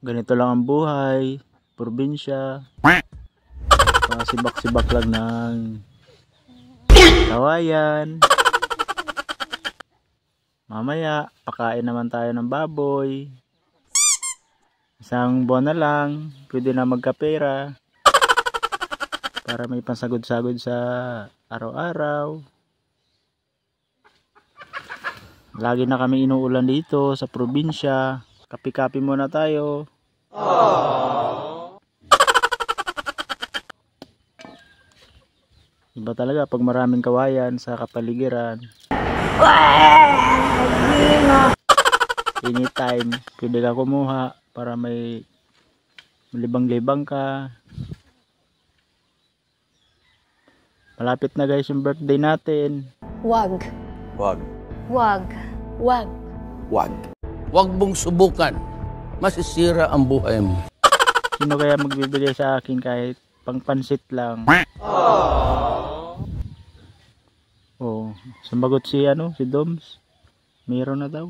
Ganito lang ang buhay, probinsya. Sibak-sibak lang ng kawayan. Mamaya, pakain naman tayo ng baboy. Isang buwan na lang, pwede na magkapera. Para may pansagod-sagod sa araw-araw. Lagi na kami inuulan dito sa probinsya. Kapi-kapi muna tayo. Iba talaga pag maraming kawayan sa kapaligiran. Anytime, pwede ka kumuha para may malibang-libang ka. Malapit na guys yung birthday natin. Wag. Wag. Wag. Wag. Wag. Huwag mong subukan. Masisira ang buhay mo. Sino kaya magbibigay sa akin kahit pangpansit lang? Oh, sumagot si si Doms. Meron na daw.